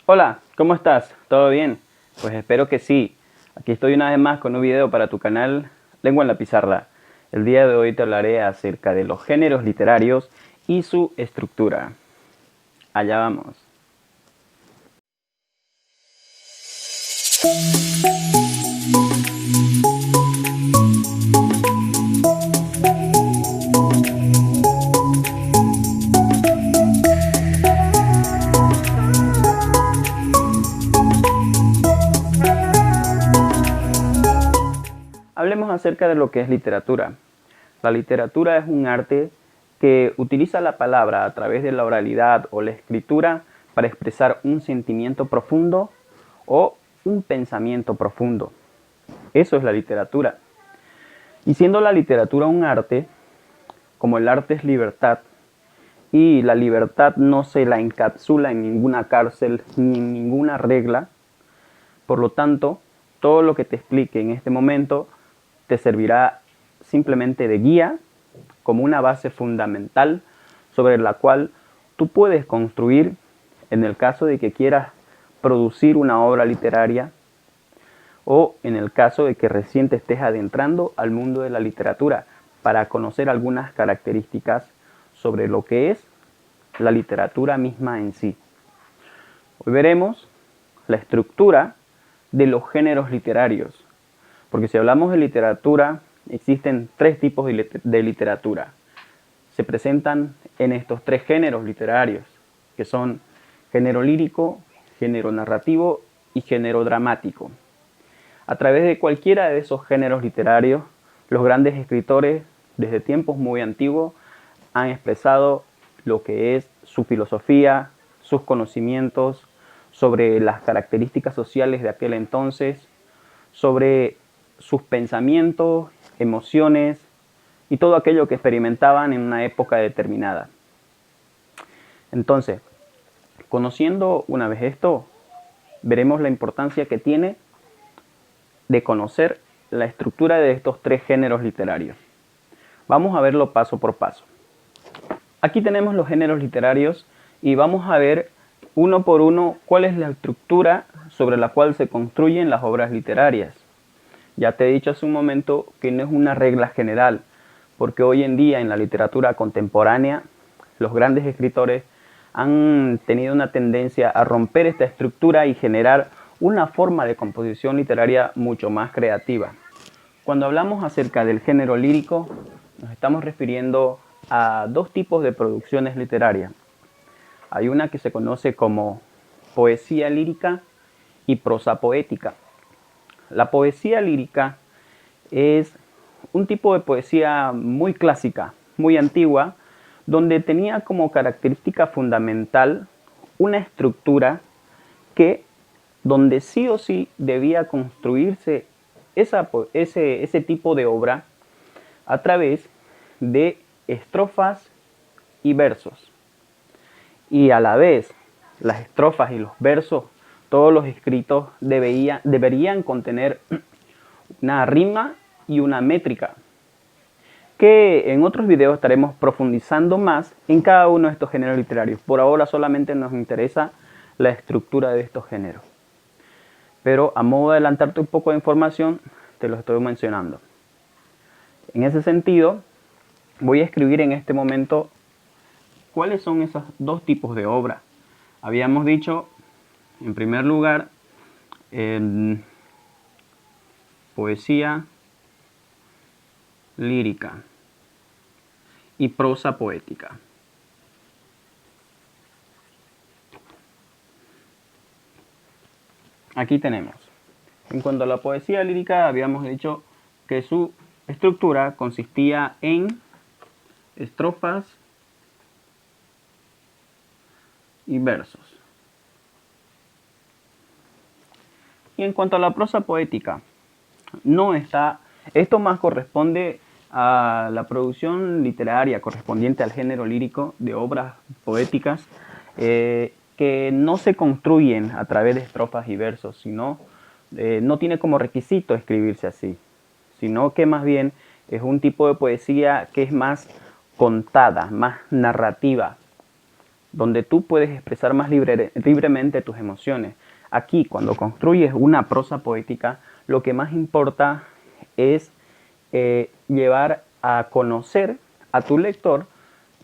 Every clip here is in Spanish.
Hola, ¿cómo estás? ¿Todo bien? Pues espero que sí. Aquí estoy una vez más con un video para tu canal Lengua en la Pizarra. El día de hoy te hablaré acerca de los géneros literarios y su estructura. Allá vamos. Hablemos acerca de lo que es literatura. La literatura es un arte que utiliza la palabra a través de la oralidad o la escritura para expresar un sentimiento profundo o un pensamiento profundo. Eso es la literatura. Y siendo la literatura un arte, como el arte es libertad, y la libertad no se la encapsula en ninguna cárcel ni en ninguna regla, por lo tanto, todo lo que te explique en este momento te servirá simplemente de guía, como una base fundamental sobre la cual tú puedes construir en el caso de que quieras producir una obra literaria o en el caso de que recién te estés adentrando al mundo de la literatura para conocer algunas características sobre lo que es la literatura misma en sí. Hoy veremos la estructura de los géneros literarios, porque si hablamos de literatura, existen tres tipos de literatura. Se presentan en estos tres géneros literarios, que son género lírico, género narrativo y género dramático. A través de cualquiera de esos géneros literarios, los grandes escritores, desde tiempos muy antiguos, han expresado lo que es su filosofía, sus conocimientos sobre las características sociales de aquel entonces, sobre sus pensamientos, emociones y todo aquello que experimentaban en una época determinada. Entonces, conociendo una vez esto, veremos la importancia que tiene de conocer la estructura de estos tres géneros literarios. Vamos a verlo paso por paso. Aquí tenemos los géneros literarios y vamos a ver uno por uno cuál es la estructura sobre la cual se construyen las obras literarias. Ya te he dicho hace un momento que no es una regla general, porque hoy en día en la literatura contemporánea los grandes escritores han tenido una tendencia a romper esta estructura y generar una forma de composición literaria mucho más creativa. Cuando hablamos acerca del género lírico, nos estamos refiriendo a dos tipos de producciones literarias. Hay una que se conoce como poesía lírica y prosa poética. La poesía lírica es un tipo de poesía muy clásica, muy antigua, donde tenía como característica fundamental una estructura donde sí o sí debía construirse ese tipo de obra a través de estrofas y versos. Y a la vez, las estrofas y los versos, todos los escritos deberían contener una rima y una métrica, que en otros videos estaremos profundizando más en cada uno de estos géneros literarios. Por ahora solamente nos interesa la estructura de estos géneros. Pero a modo de adelantarte un poco de información, te lo estoy mencionando. En ese sentido, voy a escribir en este momento cuáles son esos dos tipos de obra. Habíamos dicho, en primer lugar, poesía lírica y prosa poética. Aquí tenemos. En cuanto a la poesía lírica, habíamos dicho que su estructura consistía en estrofas y versos. Y en cuanto a la prosa poética, esto más corresponde a la producción literaria correspondiente al género lírico de obras poéticas que no se construyen a través de estrofas y versos, sino no tiene como requisito escribirse así, sino que más bien es un tipo de poesía que es más contada, más narrativa. donde tú puedes expresar más libremente tus emociones. Aquí, cuando construyes una prosa poética, lo que más importa es llevar a conocer a tu lector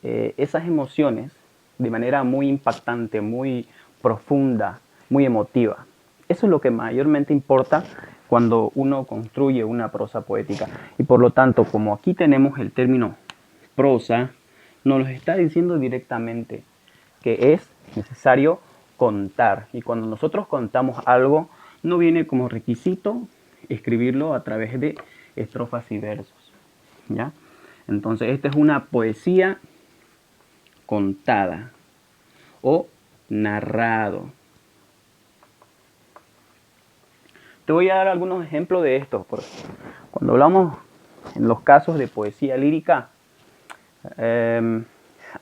esas emociones de manera muy impactante, muy profunda, muy emotiva. Eso es lo que mayormente importa cuando uno construye una prosa poética. Y por lo tanto, como aquí tenemos el término prosa, nos lo está diciendo directamente que es necesario contar. Y cuando nosotros contamos algo, no viene como requisito escribirlo a través de estrofas y versos. ¿Ya? Entonces, esta es una poesía contada o narrado. Te voy a dar algunos ejemplos de esto. Cuando hablamos en los casos de poesía lírica,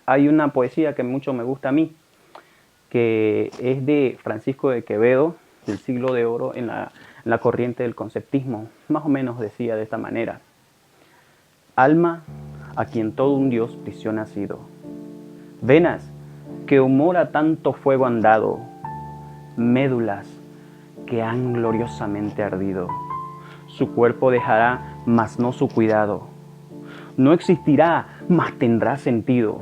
hay una poesía que mucho me gusta a mí, que es de Francisco de Quevedo, del siglo de oro en la corriente del conceptismo. Más o menos decía de esta manera: alma a quien todo un dios prisión ha sido, venas que humor a tanto fuego han dado, médulas que han gloriosamente ardido. Su cuerpo dejará, mas no su cuidado. No existirá, mas tendrá sentido.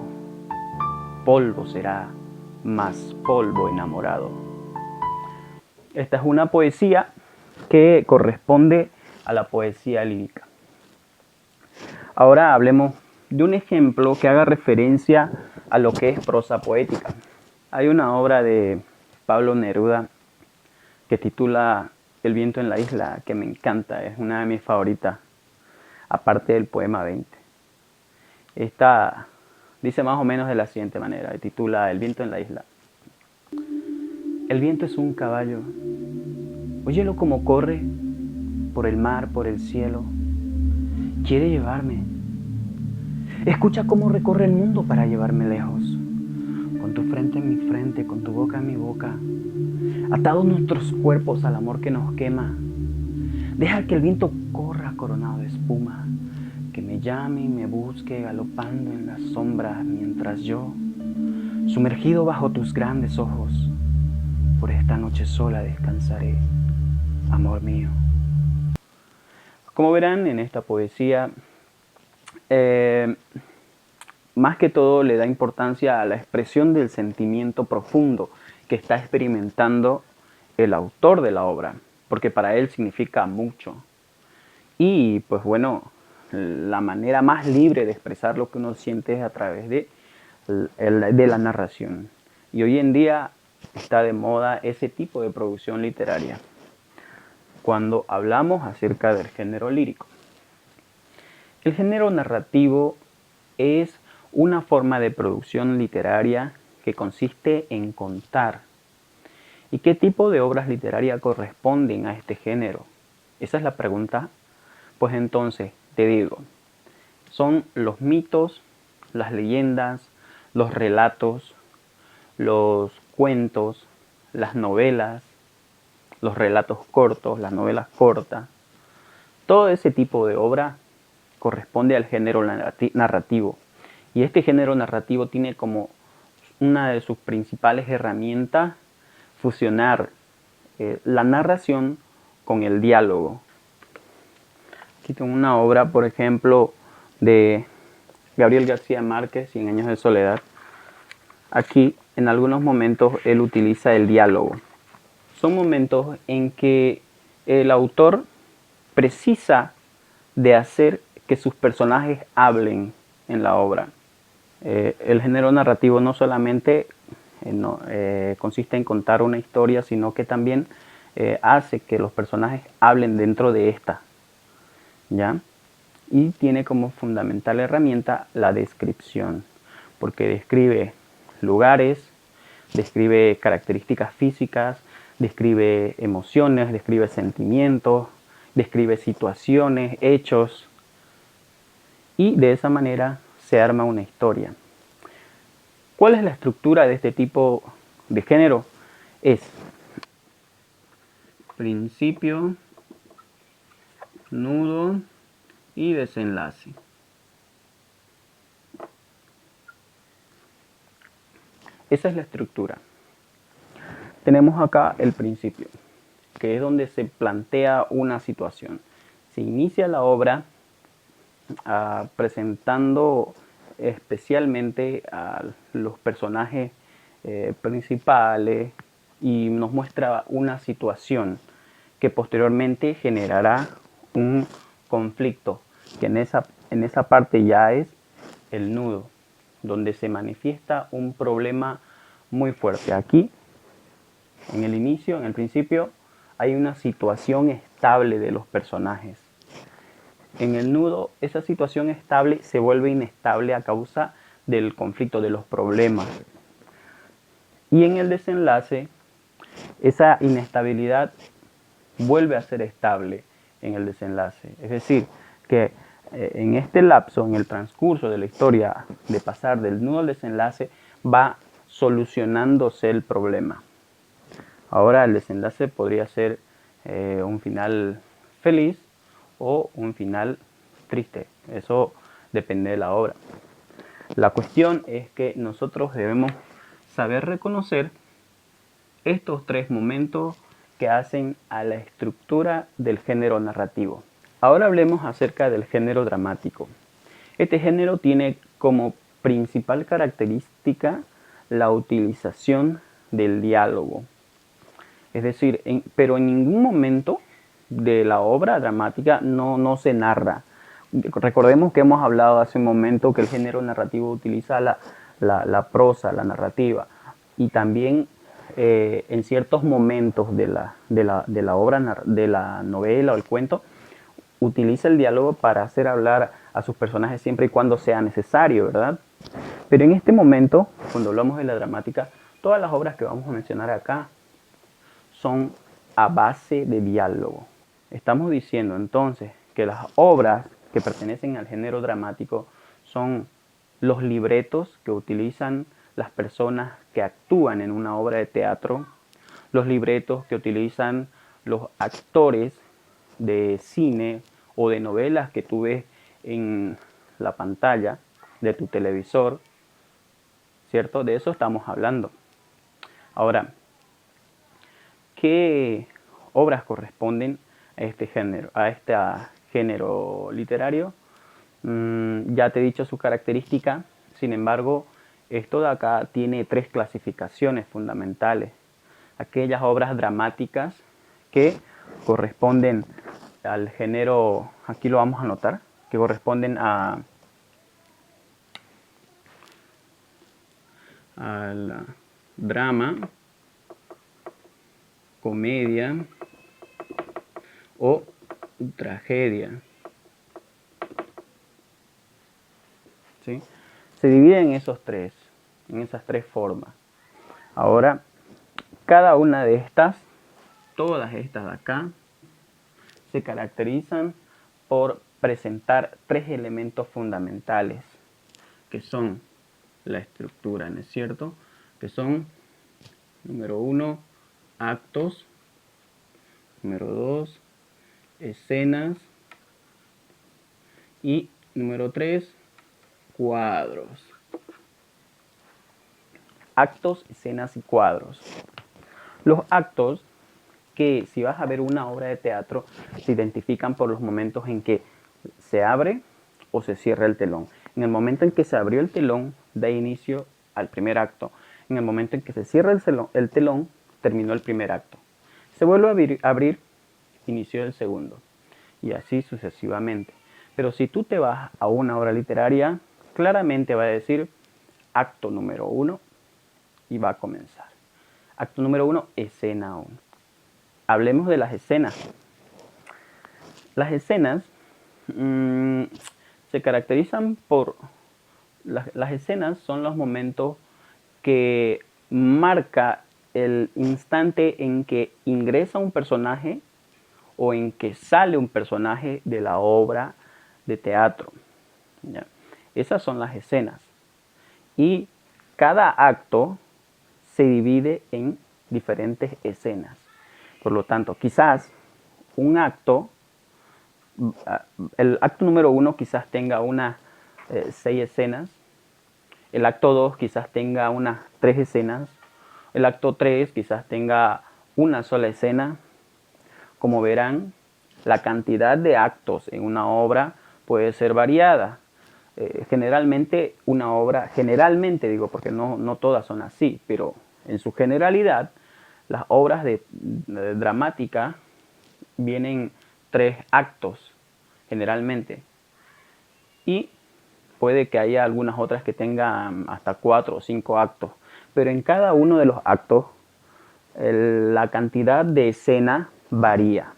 Polvo será, mas polvo enamorado. Esta es una poesía que corresponde a la poesía lírica. Ahora hablemos de un ejemplo que haga referencia a lo que es prosa poética. Hay una obra de Pablo Neruda que titula El viento en la isla, que me encanta, es una de mis favoritas, aparte del poema 20. Esta dice más o menos de la siguiente manera, titula El viento en la isla. El viento es un caballo, óyelo como corre, por el mar, por el cielo, quiere llevarme. Escucha cómo recorre el mundo para llevarme lejos, con tu frente en mi frente, con tu boca en mi boca, atados nuestros cuerpos al amor que nos quema. Deja que el viento corra coronado de espuma, que me llame y me busque galopando en las sombras, mientras yo, sumergido bajo tus grandes ojos, por esta noche sola descansaré, amor mío. Como verán en esta poesía, más que todo le da importancia a la expresión del sentimiento profundo que está experimentando el autor de la obra, porque para él significa mucho. Y pues bueno, la manera más libre de expresar lo que uno siente es a través de la narración. Y hoy en día está de moda ese tipo de producción literaria cuando hablamos acerca del género lírico. El género narrativo es una forma de producción literaria que consiste en contar. ¿Y qué tipo de obras literarias corresponden a este género? Esa es la pregunta. Pues entonces te digo, son los mitos, las leyendas, los relatos, los cuentos, las novelas, los relatos cortos, las novelas cortas. Todo ese tipo de obra corresponde al género narrativo. Y este género narrativo tiene como una de sus principales herramientas fusionar la narración con el diálogo. Aquí tengo una obra, por ejemplo, de Gabriel García Márquez, 100 años de soledad. Aquí, en algunos momentos, él utiliza el diálogo. Son momentos en que el autor precisa de hacer que sus personajes hablen en la obra. El género narrativo no solamente consiste en contar una historia, sino que también hace que los personajes hablen dentro de esta, ¿ya? Y tiene como fundamental herramienta la descripción, porque describe lugares, describe características físicas, describe emociones, describe sentimientos, describe situaciones, hechos, y de esa manera se arma una historia. ¿Cuál es la estructura de este tipo de género? Es principio, nudo y desenlace. Esa es la estructura. Tenemos acá el principio, que es donde se plantea una situación. Se inicia la obra presentando especialmente a los personajes principales y nos muestra una situación que posteriormente generará un conflicto, que en esa parte ya es el nudo, donde se manifiesta un problema muy fuerte. Aquí, en el inicio, en el principio, hay una situación estable de los personajes. En el nudo, esa situación estable se vuelve inestable a causa del conflicto, de los problemas. Y en el desenlace, esa inestabilidad vuelve a ser estable en el desenlace. Es decir, que en este lapso, en el transcurso de la historia, de pasar del nudo al desenlace, va solucionándose el problema. Ahora el desenlace podría ser un final feliz o un final triste. Eso depende de la obra. La cuestión es que nosotros debemos saber reconocer estos tres momentos que hacen a la estructura del género narrativo. Ahora hablemos acerca del género dramático. Este género tiene como principal característica la utilización del diálogo. Es decir, pero en ningún momento de la obra dramática no se narra. Recordemos que hemos hablado hace un momento que el género narrativo utiliza la prosa, la narrativa, y también en ciertos momentos de la obra, de la novela o el cuento, utiliza el diálogo para hacer hablar a sus personajes siempre y cuando sea necesario, ¿verdad? Pero en este momento, cuando hablamos de la dramática, todas las obras que vamos a mencionar acá son a base de diálogo. Estamos diciendo entonces que las obras que pertenecen al género dramático son los libretos que utilizan las personas que actúan en una obra de teatro, los libretos que utilizan los actores de cine o de novelas que tú ves en la pantalla de tu televisor, ¿cierto? De eso estamos hablando. Ahora, ¿qué obras corresponden a este género literario? Ya te he dicho su característica, sin embargo, esto de acá tiene tres clasificaciones fundamentales. Aquellas obras dramáticas que corresponden al género, aquí lo vamos a anotar, que corresponden al drama, comedia o tragedia. ¿Sí? Se divide en esas tres formas. Ahora, cada una de estas, todas estas de acá, se caracterizan por presentar tres elementos fundamentales, que son la estructura, ¿no es cierto? Que son, número 1, actos, número 2, escenas y número 3, cuadros. Actos, escenas y cuadros. Los actos, que si vas a ver una obra de teatro, se identifican por los momentos en que se abre o se cierra el telón. En el momento en que se abrió el telón, da inicio al primer acto. En el momento en que se cierra el telón, terminó el primer acto. Se vuelve a abrir, inició el segundo. Y así sucesivamente. Pero si tú te vas a una obra literaria, claramente va a decir acto número 1 y va a comenzar. Acto número 1, escena 1. Hablemos de las escenas. Las escenas se caracterizan por... Las escenas son los momentos que marca el instante en que ingresa un personaje o en que sale un personaje de la obra de teatro. ¿Ya? Esas son las escenas. Y cada acto se divide en diferentes escenas. Por lo tanto, quizás un acto, el acto número 1 quizás tenga unas 6 escenas, El acto 2 quizás tenga unas 3 escenas. El acto 3 quizás tenga una sola escena. Como verán, la cantidad de actos en una obra puede ser variada. Generalmente una obra, generalmente digo porque no todas son así, pero en su generalidad las obras de dramática vienen 3 actos generalmente, y puede que haya algunas otras que tengan hasta 4 o 5 actos, pero en cada uno de los actos la cantidad de escena varía.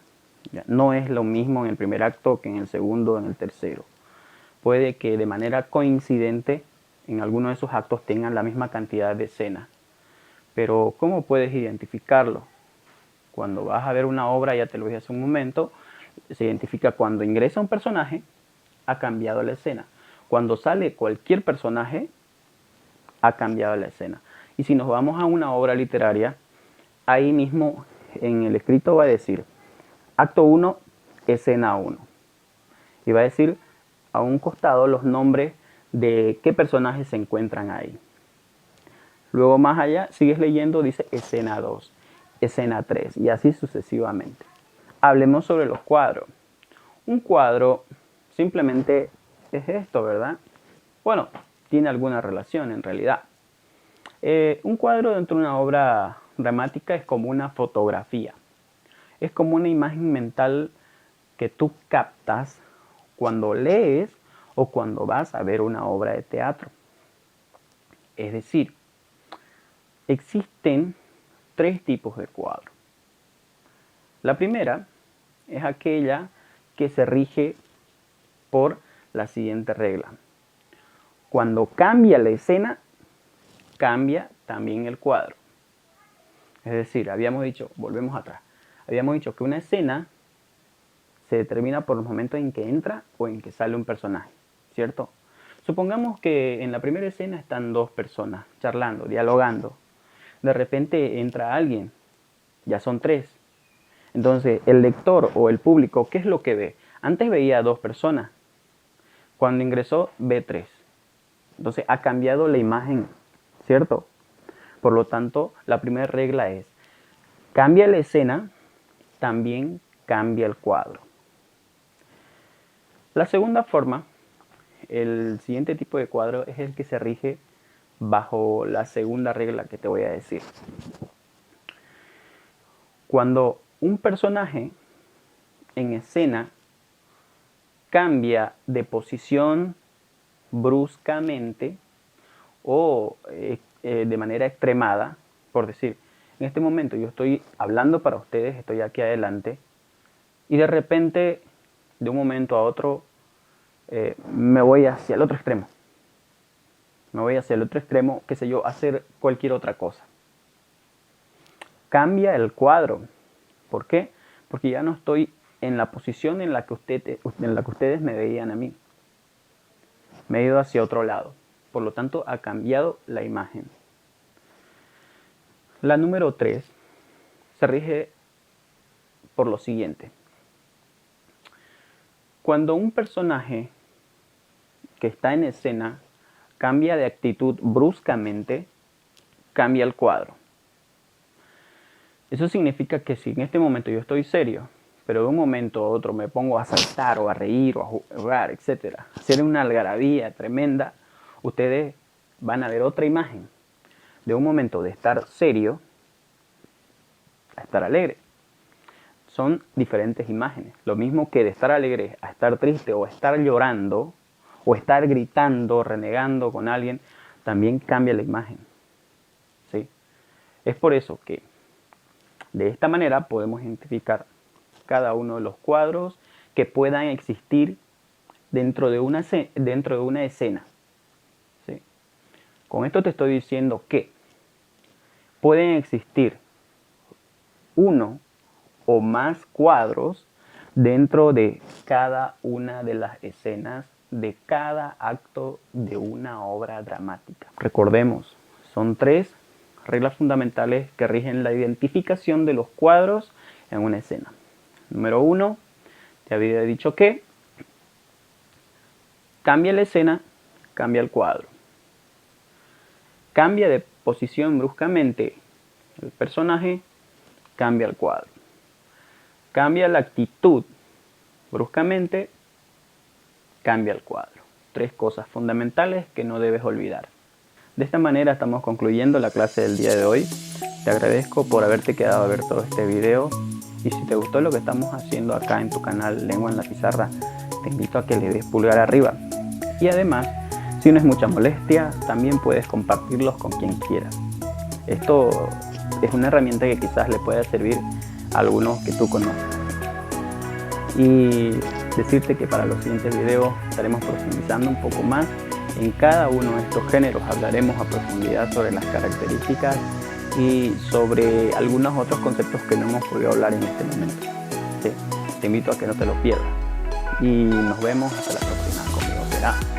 No es lo mismo en el primer acto que en el segundo o en el tercero. Puede que de manera coincidente en alguno de esos actos tengan la misma cantidad de escena. Pero ¿cómo puedes identificarlo? Cuando vas a ver una obra, ya te lo dije hace un momento, se identifica cuando ingresa un personaje, ha cambiado la escena. Cuando sale cualquier personaje, ha cambiado la escena. Y si nos vamos a una obra literaria, ahí mismo en el escrito va a decir acto 1, escena 1. Y va a decir a un costado los nombres de qué personajes se encuentran ahí. Luego más allá sigues leyendo, dice escena 2, escena 3 y así sucesivamente. Hablemos sobre los cuadros. Un cuadro simplemente es esto, ¿verdad? Bueno, tiene alguna relación en realidad. Un cuadro dentro de una obra dramática es como una fotografía. Es como una imagen mental que tú captas cuando lees o cuando vas a ver una obra de teatro. Es decir, existen 3 tipos de cuadro. La primera es aquella que se rige por la siguiente regla. Cuando cambia la escena, cambia también el cuadro. Es decir, habíamos dicho, volvemos atrás, habíamos dicho que una escena se determina por los momentos en que entra o en que sale un personaje, ¿cierto? Supongamos que en la primera escena están 2 personas charlando, dialogando. De repente entra alguien, ya son 3. Entonces, el lector o el público, ¿qué es lo que ve? Antes veía a 2 personas. Cuando ingresó, ve 3. Entonces, ha cambiado la imagen, ¿cierto? Por lo tanto, la primera regla es, cambia la escena, también cambia el cuadro. La segunda forma, el siguiente tipo de cuadro es el que se rige bajo la segunda regla que te voy a decir. Cuando un personaje en escena cambia de posición bruscamente o de manera extremada, por decir, en este momento yo estoy hablando para ustedes, estoy aquí adelante, y de repente, de un momento a otro, me voy hacia el otro extremo. Me voy hacia el otro extremo, qué sé yo, hacer cualquier otra cosa. Cambia el cuadro. ¿Por qué? Porque ya no estoy en la posición en la que ustedes me veían a mí. Me he ido hacia otro lado. Por lo tanto, ha cambiado la imagen. La número 3 se rige por lo siguiente. Cuando un personaje que está en escena cambia de actitud bruscamente, cambia el cuadro. Eso significa que si en este momento yo estoy serio, pero de un momento a otro me pongo a saltar o a reír o a jugar, etc., hacer una algarabía tremenda, ustedes van a ver otra imagen. De un momento de estar serio a estar alegre. Son diferentes imágenes. Lo mismo que de estar alegre a estar triste o estar llorando o estar gritando, renegando con alguien, también cambia la imagen. ¿Sí? Es por eso que de esta manera podemos identificar cada uno de los cuadros que puedan existir dentro de una escena. ¿Sí? Con esto te estoy diciendo que pueden existir uno o más cuadros dentro de cada una de las escenas de cada acto de una obra dramática. Recordemos, son 3 reglas fundamentales que rigen la identificación de los cuadros en una escena. Número 1, te había dicho que cambia la escena, cambia el cuadro. cambia de posición bruscamente el personaje, cambia el cuadro. Cambia la actitud bruscamente, cambia el cuadro. 3 cosas fundamentales que no debes olvidar. De esta manera estamos concluyendo la clase del día de hoy. Te agradezco por haberte quedado a ver todo este video. Y si te gustó lo que estamos haciendo acá en tu canal Lengua en la Pizarra, te invito a que le des pulgar arriba. Y además, si no es mucha molestia, también puedes compartirlos con quien quieras. Esto es una herramienta que quizás le pueda servir a algunos que tú conoces. Y decirte que para los siguientes videos estaremos profundizando un poco más en cada uno de estos géneros. Hablaremos a profundidad sobre las características y sobre algunos otros conceptos que no hemos podido hablar en este momento. Sí, te invito a que no te lo pierdas. Y nos vemos hasta la próxima. Conmigo será.